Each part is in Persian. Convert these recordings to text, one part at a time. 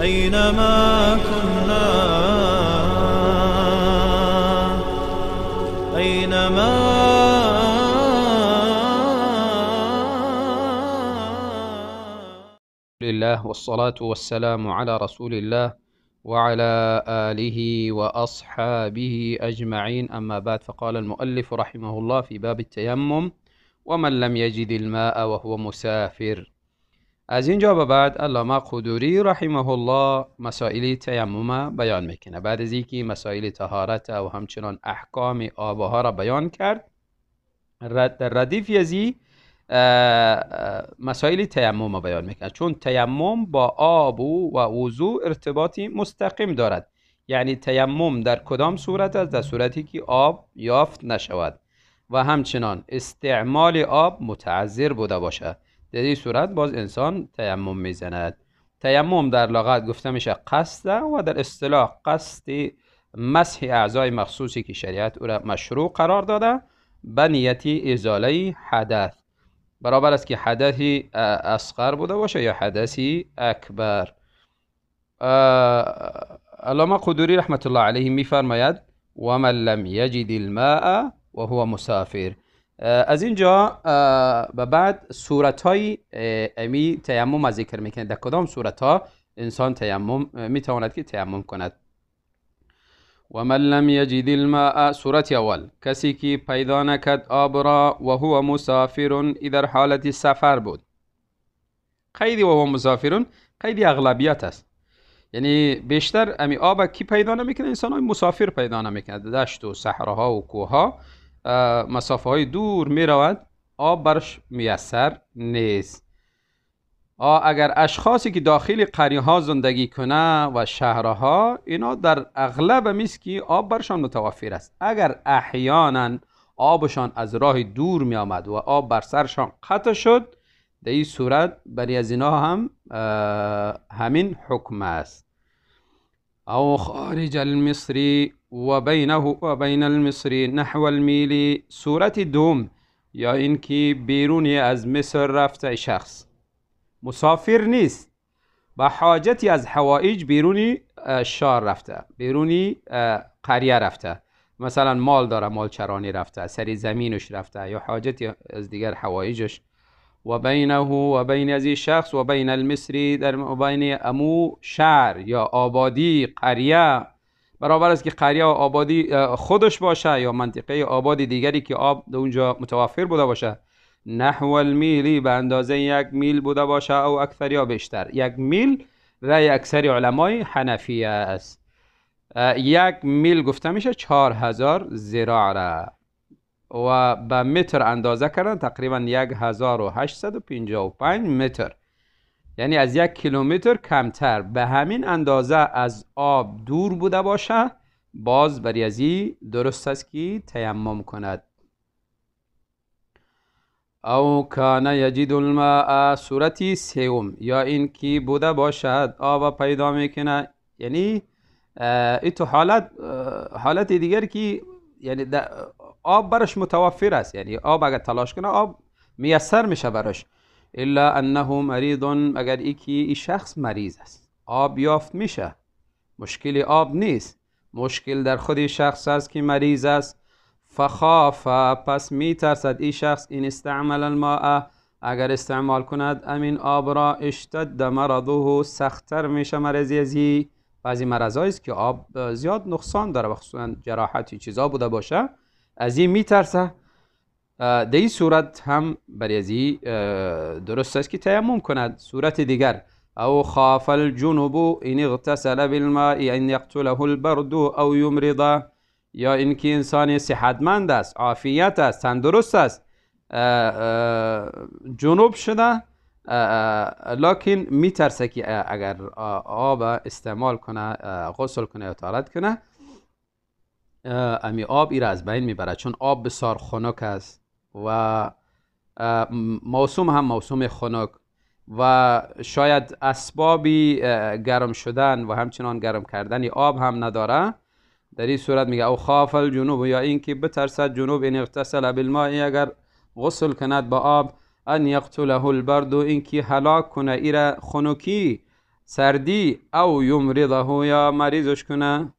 أينما كنا أينما لله والصلاة والسلام على رسول الله وعلى آله وأصحابه أجمعين، أما بعد، فقال المؤلف رحمه الله في باب التيمم: ومن لم يجد الماء وهو مسافر. از اینجا به بعد علامه قدوری رحمه الله مسائل تیمم بیان میکنه. بعد از اینکه مسائل طهارت و همچنان احکام آب ها را بیان کرد، در ردیف یزی مسائل تیمم بیان میکنه، چون تیمم با آب و وضو ارتباطی مستقیم دارد. یعنی تیمم در کدام صورت است؟ در صورتی که آب یافت نشود و همچنان استعمال آب متعذر بوده باشد. در این صورت باز انسان تیمم میزند. تیمم در لغت گفته میشه قصد و در اصطلاح قصد مسح اعضای مخصوصی که شریعت او را مشروع قرار داده به نیت ازاله حدث، برابر است که حدثی اصغر بوده باشه یا حدثی اکبر. علامه قدوری رحمت الله علیه میفرماید: و من لم یجد الماء و هو مسافر. از اینجا به بعد صورت‌های امی تیمم از ذکر میکنه. در کدام صورت‌ها انسان تیمم میتواند که تیمم کند؟ و من لم یجد الماء، صورت اول، کسی که پیدا نکرد آب را و هو مسافر، در حالت سفر بود. قید و هو مسافر قید اغلبیت است، یعنی بیشتر امی آب کی پیدا نمیکنه؟ انسان های مسافر پیدا نمیکنه. دشت و صحراها و کوها مسافه های دور میرود، آب برش میسر نیست. اگر اشخاصی که داخل قریه ها زندگی کنه و شهرها، اینا در اغلب میست که آب برشان متوفر است. اگر احیانا آبشان از راه دور می آمد و آب بر سرشان قطع شد، در این صورت برای از اینا هم همین حکم است. او خارج المصری و بینه و بین المصری نحو المیل، صورت دوم، یا اینکه بیرونی از مصر رفته شخص مسافر نیست، با حاجتی از حوائج بیرونی شهر رفته، بیرونی قریه رفته، مثلا مال داره، مال چرانی رفته، سری زمینش رفته، یا حاجتی از دیگر حوائجش. و بینه و بین از این شخص و بین المصری، در بین امو شهر یا آبادی قریه، برابر است که قریه و آبادی خودش باشه یا منطقه آبادی دیگری که آب در اونجا متوفر بوده باشه. نحو المیلی، به اندازه 1 میل بوده باشه او اکثر یا بیشتر. 1 میل رأی اکثر علمای حنفیه است. 1 میل گفته میشه 4000 ذراع را، و به متر اندازه کردن تقریبا 1855 متر، یعنی از 1 کیلومتر کمتر. به همین اندازه از آب دور بوده باشه، باز بر ازی درست است که تیمم کند. او کان یجد الماء، صورتی سوم، یا این که بوده باشد آب پیدا میکنه، یعنی این تو حالت دیگر که یعنی آب برش متوفر است، یعنی آب اگر تلاش کنه آب میسر میشه برش. الا انه مریض، اگر ای شخص مریض است، آب یافت میشه، مشکل آب نیست، مشکل در خود شخص است که مریض است. فخاف، پس میترسد این شخص، این استعمل الماء، اگر استعمال کند امین آب را، اشتد مرضه، سختتر میشه مرضی ازی. بعضی مرضایی است که آب زیاد نقصان داره، خصوصا جراحتی چیزا بوده باشه، از این میترسه. در این صورت هم برای ازی درست است که تیمم کند. صورت دیگر: او خاف الجنوب این اغتسل بالماء ان یقتله البرد او یمرضه، یا اینکه انسان صحتمند است، عافیت است، تندرست است، جنوب شده، لکن میترسه که اگر آب استعمال کنه، غسل کنه یا طهارت کنه، امی آب ای را از بین میبره، چون آب بسیار خنک است و موسم هم موسم خنک و شاید اسبابی گرم شدن و همچنان گرم کردن آب هم نداره. در این صورت میگه او خاف الجنوب، یا اینکه بترسد جنوب، این اغتسل بالماء، اگر غسل کند با آب، ان یقتله البرد، اینکه هلاک کنه ایره خنکی، سردی او یمرضه یا مریضش کنه.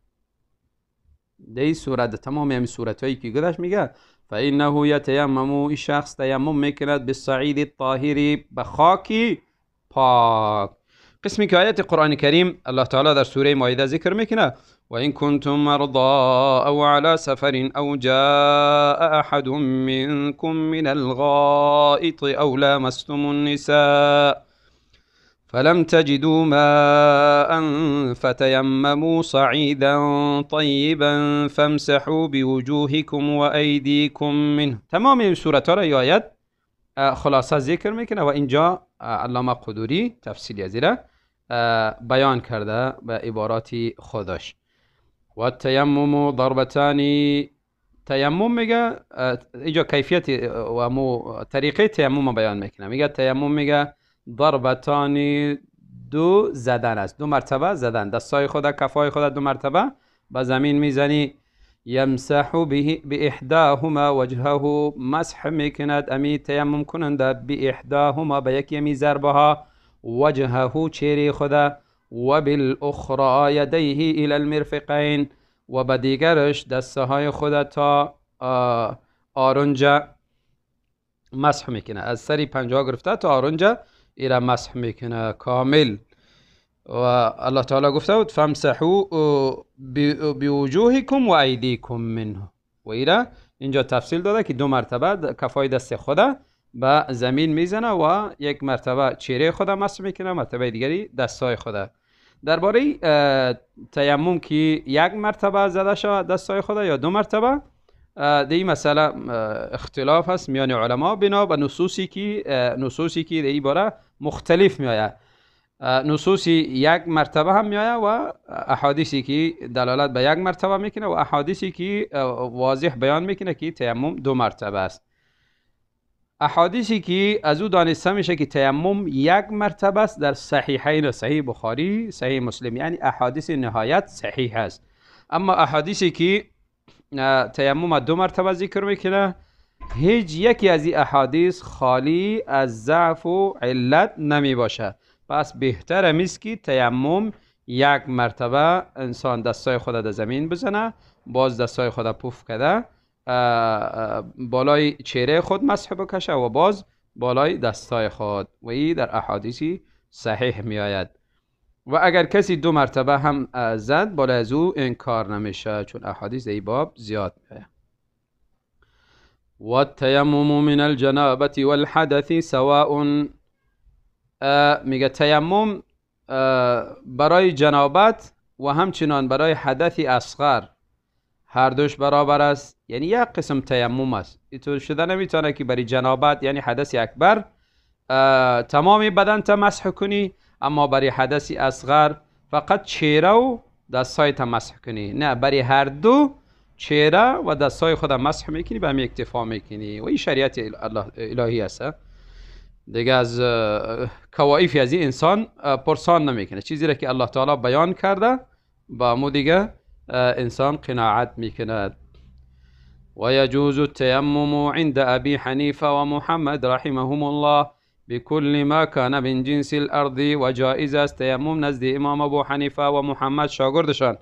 در این صورت تمام همین صورت هایی که گذشت میگه فانه یتیمم، این شخص تیمم میکند بالصعید الطاهر، به خاکی پاک. قسمی که آیت قرآن کریم الله تعالی در سوره مائده ذکر میکنه و این کنتم مرضى او على سفر او جاء احد منكم من الغائط او لامستم النساء فلم تجدوا ماء فتيمموا صعيدا طيبا فامسحوا بوجوهكم وأيديكم منه. تمام این صورت ها را آیت خلاصه ذکر میکنه و اینجا علامه قدوری تفصیلی از این بیان کرده به عبارات خودش. و تیمم ضربتانی، تیمم میگه اینجا کیفیت و طریقه تیمم بیان میکنه. میگه تیمم میگه ضربتانی، دو زدن است، دو مرتبه زدن، دستای خود کفای خود دو مرتبه به زمین میزنی. یمسح به احداهما وجهه، مسح میکند امی تیمم کننده به احداهما به یکی می ضربه ها، وجهه چهره خود، و بالاخرى یدیه الى المرفقین، و به دیگرش دسته های خود تا آرنجه مسح میکنه، از سری پنجاه گرفته تا آرنجه ایره مسح میکنه کامل. و الله تعالی گفته بود فامسحوا بوجوهکم و ایدیکم منه، و ایره اینجا تفصیل داده که دو مرتبه کفای دست خود به زمین میزنه و یک مرتبه چهره خود مسح میکنه، مرتبه دیگری دستای خود. درباره تیمم که یک مرتبه زده شود دستای خود یا دو مرتبه، در این مسئله اختلاف هست میان علما بنا به نصوصی که در این باره مختلف میآید. نصوصی یک مرتبه هم میآید و احادیثی که دلالت به یک مرتبه میکنه و احادیثی که واضح بیان میکنه که تیمم دو مرتبه است. احادیثی که از او دانسته میشه که تیمم یک مرتبه است در صحیحین، صحیح بخاری، صحیح مسلم، یعنی احادیث نهایت صحیح است. اما احادیثی که تیمم دو مرتبه ذکر میکنه، هیچ یکی از این احادیث خالی از ضعف و علت نمی باشه. پس بهتر است که تیمم یک مرتبه انسان دستای خود در زمین بزنه، باز دستای خود پوف کده، بالای چهره خود مسح بکشه و باز بالای دستای خود، و این در احادیثی صحیح می آید. و اگر کسی دو مرتبه هم زد بالا از او انکار نمیشه، چون احادیث ای باب زیاد میه. و التیمم من الجنابه والحدث سواء، میگه تیمم برای جنابت و همچنان برای حدث اصغر هر دوش برابر است. یعنی یک قسم تیمم است، اینطور شده نمیتونه که برای جنابت یعنی حدث اکبر تمامی بدن تا مسح کنی، اما برای حدث اصغر فقط چهره و دستای تا مسح کنی. نه، برای هر دو چهره و دستای خود مسح میکنی، به همین اکتفا میکنی. و این شریعت الهی است دیگه، از کوائفی از این انسان پرسان نمیکنه. چیزی را که الله تعالی بیان کرده با مو دیگه انسان قناعت میکند. و یجوز التیمم عند ابی حنیفه و محمد رحمهم الله بكل ما كان من جنس الارض، و جائز است تیمم نزد امام ابو حنیفه و محمد شاگردشان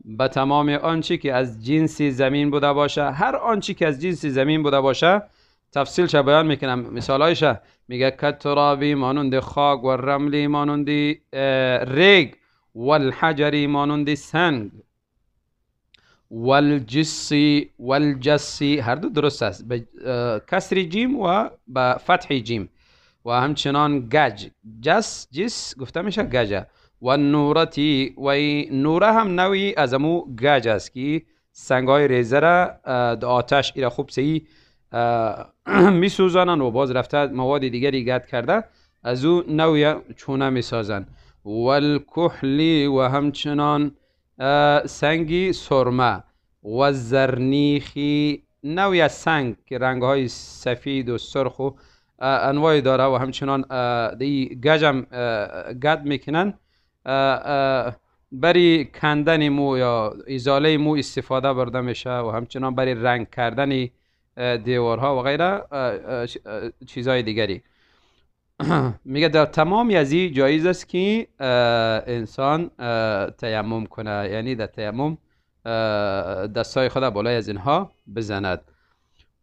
به تمام آنچه که از جنس زمین بوده باشه. هر آنچه که از جنس زمین بوده باشه تفصیلش بیان میکنم، مثالایش میگه کترابی مانند خاک، و رملی مانند ریگ، و الحجری مانند سنگ، والجسی هر دو درست است، به کسر جیم و به فتح جیم، و همچنان گج، جس گفته میشه گجه، و نورتی، و نوره هم نوعی از امو گج است که سنگای ریزه را در آتش ایره خوب سهی میسوزانن و باز رفته مواد دیگری گرد کرده از او نوعی چونه میسازن. والکحلی، و همچنان سنگی سرمه، و زرنیخی نوعی از سنگ که رنگهای سفید و سرخ و انواعی داره، و همچنان دی گجم گد میکنن بری کندن مو یا ازاله مو استفاده برده میشه، و همچنان بری رنگ کردن دیوارها و غیره چیزهای دیگری. میگه در تمام یزی جایز است که انسان تیمم کنه، یعنی در تیمم دستای خود بالای از اینها بزند.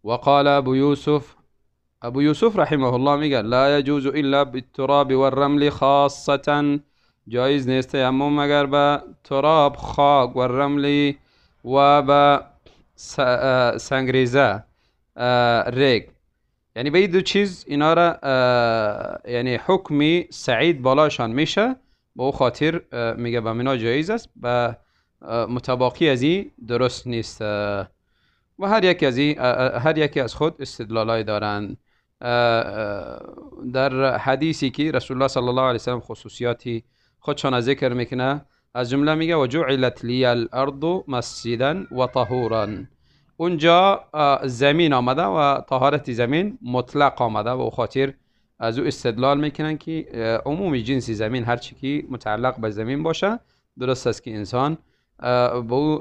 وقال ابو یوسف رحمه الله میگه لا يجوز الا بالتراب والرمل خاصة، جایز نیست تیمم مگر به تراب، خاک و رملی و به سنگریزه، ریگ. یعنی به این دو چیز اینا را یعنی حکمی سعید بالاشان میشه، با او خاطر میگه به منا جایز است، به متباقی از این درست نیست. و هر یکی از خود استدلالای دارن. در حدیثی که رسول الله صلی الله علیه وسلم خصوصیاتی خودشان ذکر میکنه، از جمله میگه و جعلت لی الارض مسجدا و طهورا، اونجا زمین آمده و طهارت زمین مطلق آمده و خاطر از او استدلال میکنن که عمومی جنس زمین هر چی که متعلق به زمین باشه درست است که انسان به او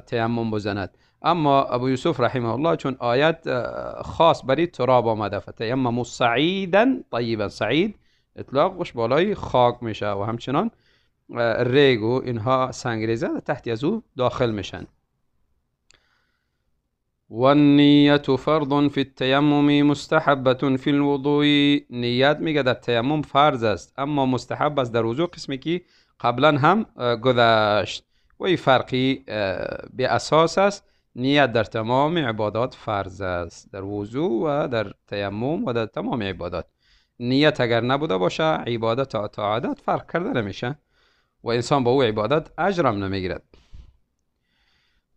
تیمم بزند. اما ابو یوسف رحمه الله چون آیت خاص برای تراب آمده، فتیمموا صعیدا طیبا، صعید اطلاقش بالای خاک میشه و همچنان ریگ و اینها سنگریزه تحت از او داخل میشن. والنیة فرض فی التیمم مستحبة فی الوضوء، نیت میگه در تیمم فرض است اما مستحب است در وضوء، قسمی که قبلا هم گذشت. و این فرقی به اساس است، نیت در تمام عبادات فرض است، در وضوء و در تیمم و در تمام عبادات. نیت اگر نبوده باشه عبادت تا عادت فرق کرده نمیشه و انسان با او عبادت اجرم نمیگیرد.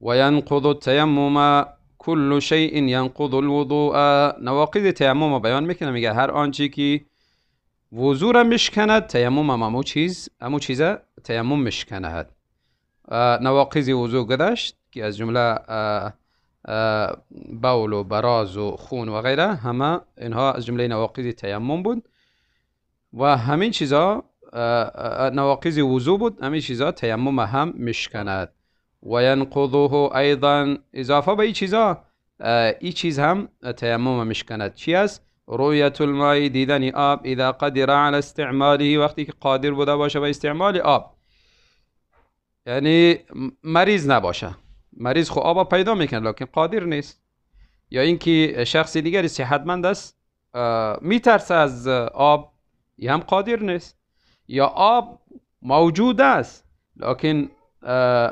و ینقض التیمم کل شیء ینقض الوضوء، نواقض تیمم بیان میکنه، میگه هر آنچه که وضو را میشکند تیمم هم همو چیزه تیمم میشکند. نواقض وضو گذشت که از جمله بول و براز و خون و غیره، همه اینها از جمله نواقض تیمم بود و همین چیزا نواقض وضو بود، همین چیزا تیمم هم میشکند. و ینقضه ایضا، اضافه به این چیزا این چیز هم تیمم میشکند. چی است؟ رؤیت الماء، دیدن آب، اذا قدر على استعماله، وقتی که قادر بوده باشه به استعمال آب، یعنی مریض نباشه. مریض خب آب پیدا میکنه لکن قادر نیست، یا اینکه شخص دیگری صحتمند است میترسه از آب، یه هم قادر نیست، یا آب موجود است لکن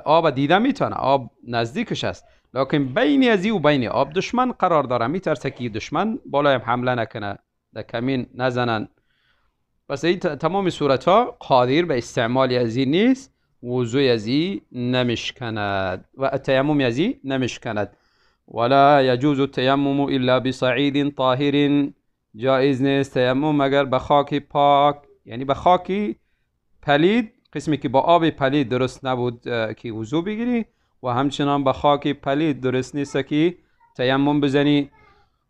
آب دیده میتونه، آب نزدیکش است لکن بین ازی و بین آب دشمن قرار داره، میترسه که دشمن بالایم حمله نکنه، در کمین نزنن. پس این تمام صورت ها قادر به استعمال ازی نیست، وضوء ازی نمیشکند و تیمم ازی نمیشکند. ولا يجوز التيمم الا بصعید طاهر، جایز نیست تیمم مگر به خاک پاک، یعنی به خاک پلید، قسمی که با آب پلید درست نبود که وضو بگیری، و همچنان به خاک پلید درست نیست که تیمم بزنی.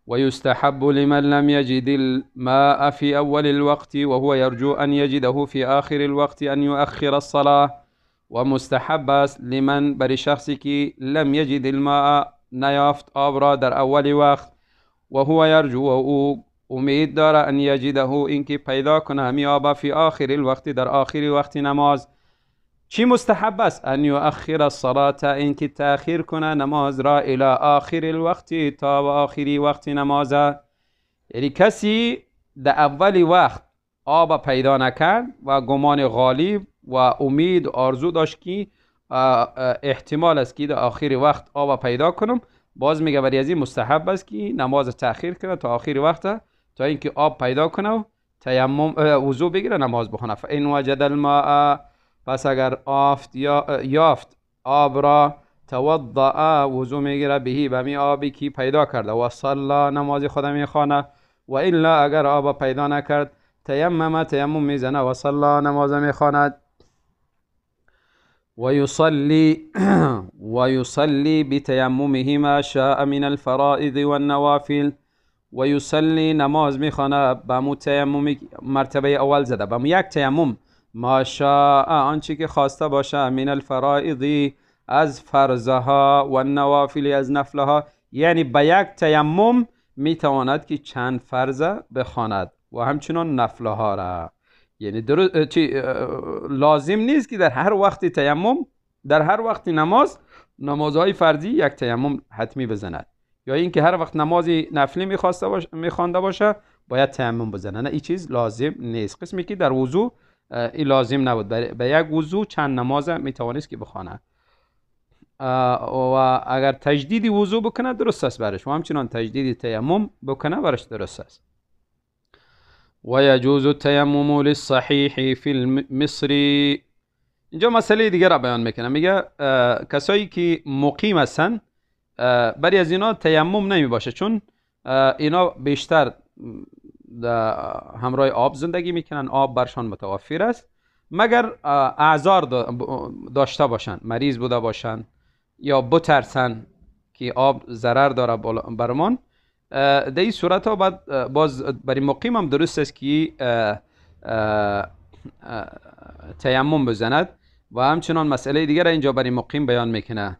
و یستحب لمن لم یجد الماء في اول الوقت وهو يرجو ان يجده في آخر الوقت ان يؤخر الصلاة، و مستحب است لمن، بر شخصی که لم یجد الماء نیافت آب را در اول وقت، و هو یرجو، و او امید داره، ان یجده، اینکه پیدا کنه همی آب فی آخر الوقت در آخر وقت نماز. چی مستحب است؟ ان یؤخر الصلاة، اینکه تأخیر کنه نماز را الی آخر الوقت، تا و آخری وقت نماز. یعنی کسی در اول وقت آب پیدا نکرد و گمان غالب و امید و آرزو داشت که احتمال است که در آخر وقت آب پیدا کنم، باز میگه برای ازی مستحب است که نماز تأخیر کنه تا آخر وقت، تا اینکه آب پیدا کنه و تیمم وضو بگیره نماز بخونه. فإن وجد الماء، پس اگر یافت آب را، توضأ، وضو میگیره، بهی، به می آبی که پیدا کرده، و صلا، نماز خود میخوانه. و الا، اگر آب پیدا نکرد، تیمم میزنه و صلا، نماز میخواند. و یصلی بتیممه ما شاء من الفرائض والنوافل، و یصلی، نماز میخوانه به مو تیمم مرتبه اول زده، به مو یک تیمم، ما شاء، آنچه که خواسته باشه، من الفرائض، از فرضها، و النوافل، از نفلها، یعنی به یک تیمم میتواند که چند فرض بخواند. و همچنان نفله ها را. یعنی لازم نیست که در هر وقت تیمم، در هر وقت نمازهای فرضی یک تیمم حتمی بزند، یا اینکه هر وقت نمازی نفلی میخوانده باشه باید تیمم بزنه. نه، این چیز لازم نیست. قسمی که در وضو این لازم نبود، به یک وضو چند نماز میتوانست که بخوانه. و اگر تجدید وضو بکنه درست است برش، و همچنان تجدید تیمم بکنه برش درست است. و یجوز التیمم للصحیح فی المصر. اینجا مسئله دیگه را بیان میکنه، میگه کسایی که مقیم هستن برای از اینا تیمم نمی باشه، چون اینا بیشتر همراه آب زندگی میکنن، آب برشان متوفر است، مگر اعذار داشته باشن، مریض بوده باشن یا بترسن که آب ضرر داره برمان. در این صورت ها باز برای مقیم هم درست است که تیمم بزند. و همچنان مسئله دیگر اینجا برای مقیم بیان میکنه.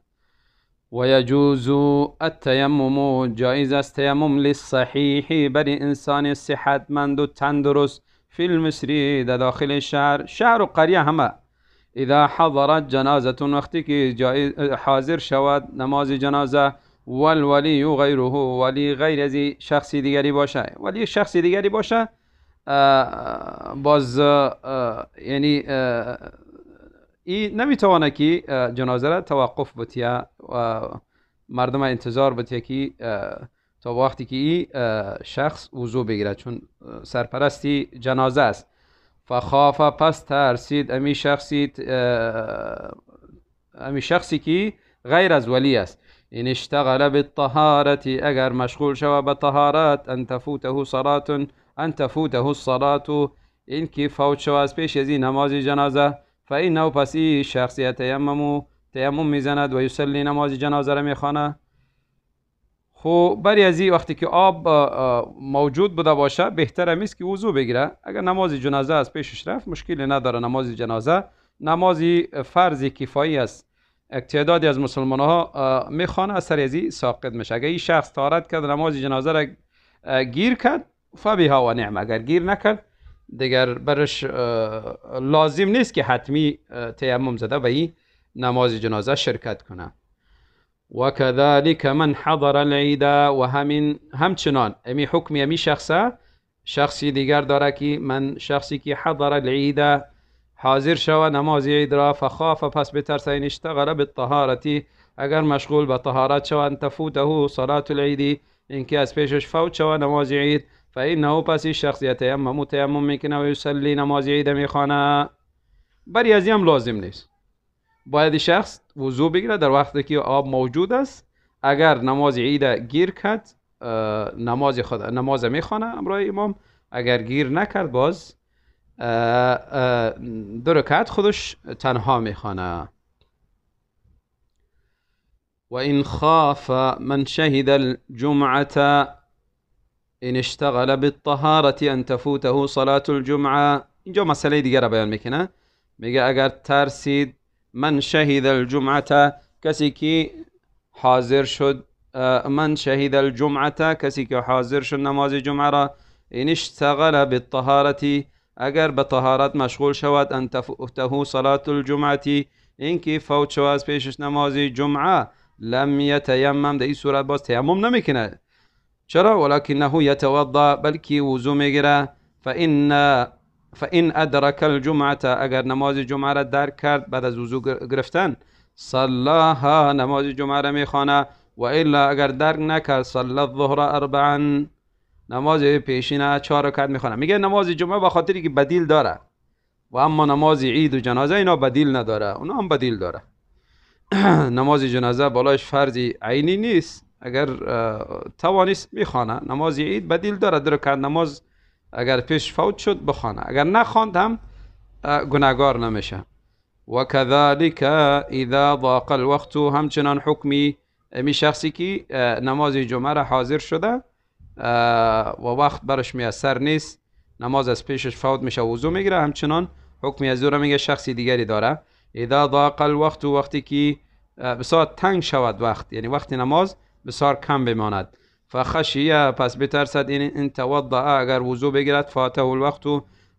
و یجوز التیمم، جایز است تیمم للصحیح برای انسان صحتمند و تندرست فی المصر، در داخل شهر و قریه همه. اذا حضرت جنازه، وقتی که حاضر شود نماز جنازه، والولی غیره، ولی غیر از شخصی دیگری باشه، ولی شخصی دیگری باشه باز یعنی این نمیتوانه که جنازه را توقف بتیه و مردم انتظار بتیه که تا وقتی که این شخص وضو بگیره، چون سرپرستی جنازه است. فخاف، پس ترسید، امی شخصی که غیر از ولی است. این اشتغل بالطهارت، اگر مشغول شود به طهارت، ان تفوته الصلاة، این که فوت شود از پیش از این نماز جنازه، فإنه، پس این شخصی تیمم میزند و یصلی، نماز جنازه را میخوانه. خب برای از این وقتی که آب موجود بوده باشه بهتر است که وضو بگیره. اگر نماز جنازه از پیشش رفت مشکلی نداره، نماز جنازه نمازی فرض کفایی است، تعدادی از مسلمان ها میخوانه، از سر ازی ساقط میشه. اگر این شخص طهارت کرد نماز جنازه را گیر کرد فبها و نعم، اگر گیر نکرد دیگر برش لازم نیست که حتمی تیمم زده به این نماز جنازه شرکت کنه. و كذلك من حضر العید، و همچنان امی حکمی امی شخصی دیگر داره که شخصی که حضر العید، حاضر شود نماز عید را، فخاف، پس بترسه، این اشتغل بالطهارتی، اگر مشغول به طهارت شود، تفوته صلاة العید، اینکه از پیشش فوت شود نماز عید، فإنه، پس شخص تیمم میکنه و یصلی، نماز عید میخوانه. برای از هم لازم نیست، باید شخص وضو بگیره در وقتی که آب موجود است. اگر نماز عید گیر کرد نماز میخوانه امرای امام، اگر گیر نکرد باز 2 رکعت خودش تنها میخوانه. و این خاف من شهد الجمعه، این اشتغل بالطهارة ان تفوته صلاة الجمعه. اینجا مسئله دیگر را بیان میکنه، میگه اگر ترسید من شهد الجمعه، کسی که حاضر شد، من شهد الجمعه، کسی که حاضر شد نماز جمعه را، این اشتغل بالطهارة، اگر به طهارت مشغول شود، ان تفوته صلاة الجمعه، این که فوت شود از پیشش نماز جمعه، لم یتیمم، در این صورت باز تیمم نمیکنه. چرا؟ ولکنه یتوضا، بلکی وضو میگیره. فإن ادرک الجمعه، اگر نماز جمعه را درک کرد بعد از وضو گرفتن، صلاها، نماز جمعه را میخوانه. و الا، اگر درک نکرد، صلی الظهر 4، نماز پیشینه 4 رکعت میخوانه. میگه نماز جمعه به خاطری که بدیل داره، و اما نماز عید و جنازه اینا بدیل نداره، اونا هم بدیل داره. نماز جنازه بالاش فرض عینی نیست، اگر توانست میخوانه. نماز عید بدیل داره، 2 رکعت نماز اگر پیش فوت شد بخوانه، اگر نخواند هم گناهگار نمیشه. و كذلك اذا ضاق الوقت، همچنان حکمی امی شخصی که نماز جمعه را حاضر شده و وقت برش میسر نیست، نماز از پیشش فوت میشه، وضو میگیره، همچنان حکمی از او میگه شخصی دیگری داره. اذا ضاق الوقت، وقتی که بسیار تنگ شود وقت، یعنی وقتی نماز بسیار کم بماند، فخشیه پس بترسد این توضع اگر وضو بگیرد فاته الوقت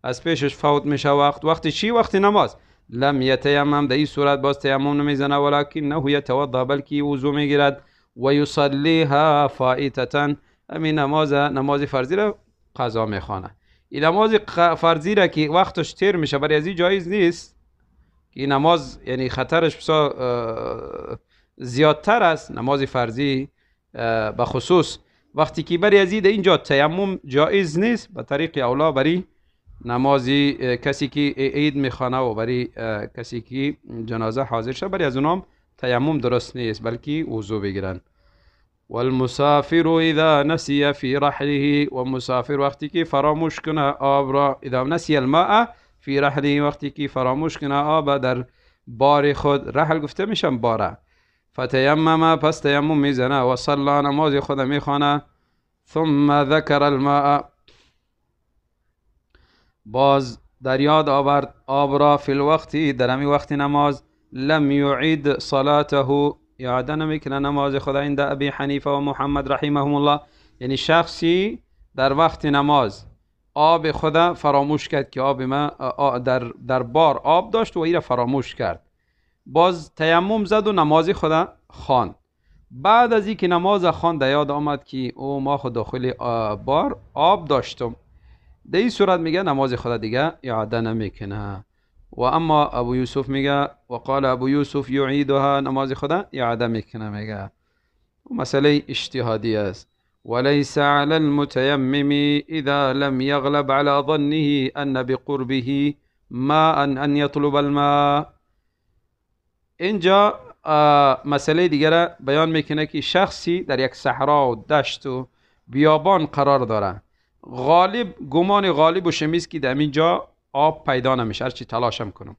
از پیشش فوت میشه وقت چی؟ وقت نماز. لم یتیمم در این صورت باز تیمم نمیزنه ولکن نه یتوضا بلکی وضو میگیرد و یصلیها فائتة همین نماز فرضی را قضا میخوانه. این نماز فرضی را که وقتش تیر میشه برای ازی جایز نیست که این نماز یعنی خطرش بسا زیادتر است. نماز فرضی به خصوص وقتی که برای ازی در اینجا تیمم جایز نیست، به طریق اولا برای نمازی کسی که عید میخوانه و برای کسی که جنازه حاضر شد برای از اونام تیمم درست نیست بلکه وضو بگیرن. والمسافر اذا نسی فی رحله و مسافر وقتی که فراموش کنه آب را، اذا نسی الماء فی رحله وقتی که فراموش کنه آب در بار خود، رحل گفته میشن باره، فتیمم پس تیمم میزنه و صلی نماز خود میخوانه، ثم ذکر الماء باز در یاد آورد آب را، فی الوقت در همی وقت نماز، لم یعید صلاته اعاده نمیکنه نماز خدا. عند ابی حنیفه و محمد رحمهم الله، یعنی شخصی در وقت نماز آب خدا فراموش کرد که آب ما در بار آب داشت و این را فراموش کرد، باز تیمم زد و نماز خدا خواند. بعد از اینکه نماز خواند یاد آمد که او ما خود داخل بار آب داشتم، در این صورت میگه نماز خدا دیگه اعاده نمیکنه. و اما ابو یوسف میگه و قال ابو یوسف یعیدها، نماز خدا اعاده میکنه. میگه مسئله اجتهادی است. وليس على المتيمم اذا لم يغلب على ظنه ان بقربه ماء ان يطلب الماء. اینجا مسئله دیگر بیان میکنه که شخصی در یک صحرا و دشت و بیابان قرار داره، گمان غالب و شمیز که در اینجا آب پیدا نمیشه هرچی تلاش هم کنم،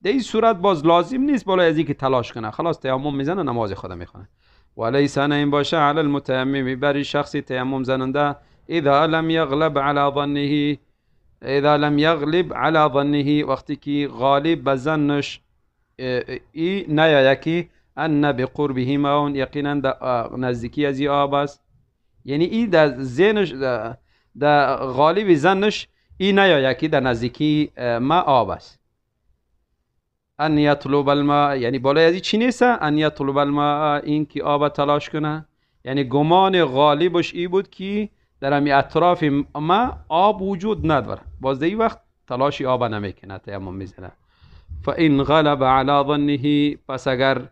در این صورت باز لازم نیست بالا از اینکه تلاش کنه، خلاص تیمم میزنه نماز خدا میخونه. ولیس این باشه علی المتیمم بر شخصی تیمم زننده، اذا لم یغلب علی ظنه، اذا لم یغلب علی ظنه وقتی که غالب به ظنش ای نیا یکی ان بقربه ماء یقینا نزدیکی از آب است، یعنی این در ذهنش در غالب ظنش این نیا یکی در نزدیکی ما آب است. ان یطلب الماء یعنی بالای از چی نیست؟ ان یطلب الماء این که آب تلاش کنه، یعنی گمان غالبش ای بود که در همی اطراف ما آب وجود نداره، باز در این وقت تلاشی آب نمیکنه تیمم میزنه. فان غلب علی ظنه پس اگر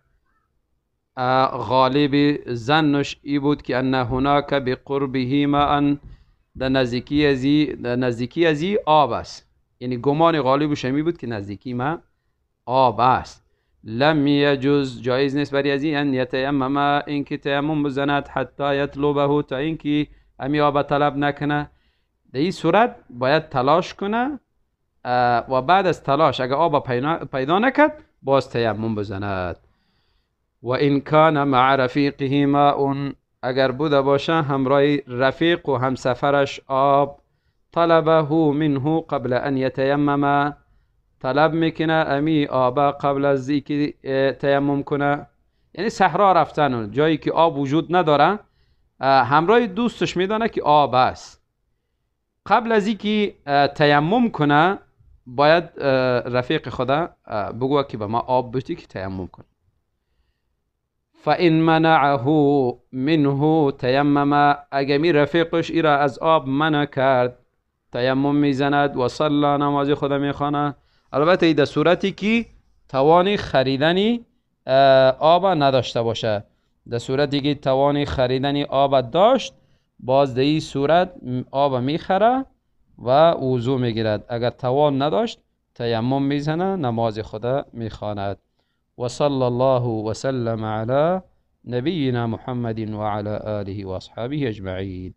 غالب ظنش ای بود که ان هناک بقربه ماء در نزدیکی ازی آب است، یعنی گمان غالبش می بود که نزدیکی ما آب است، لم یجوز جایز نیست برای ازی ان یتیمم اینکه تیمم بزند حتی یطلبه تا اینکه امی آب طلب نکنه. در این صورت باید تلاش کنه و بعد از تلاش اگر آب پیدا نکرد باز تیمم بزند. و ان کان مع رفیقه ماء اگر بوده باشه همراه رفیق و همسفرش آب، طلبه منه قبل ان یتیمم طلب میکنه امی آب قبل از اینکه تیمم کنه، یعنی صحرا رفتن جایی که آب وجود نداره، همراه دوستش میدانه که آب است، قبل از اینکه تیمم کنه باید رفیق خدا بگوه که به ما آب بودی که تیمم کنه. فإن منعه منه تیمم اگر می رفیقش ای را از آب منع کرد تیمم میزند و صلی نماز خدا میخوانه. البته در صورتی که توان خریدن آب نداشته باشه، در صورتی که توان خریدن آب داشت باز در این صورت آب میخره و وضو میگیرد، اگر توان نداشت تیمم میزنه نماز خدا میخواند. وصلى الله وسلم على نبينا محمد وعلى آله وأصحابه أجمعين.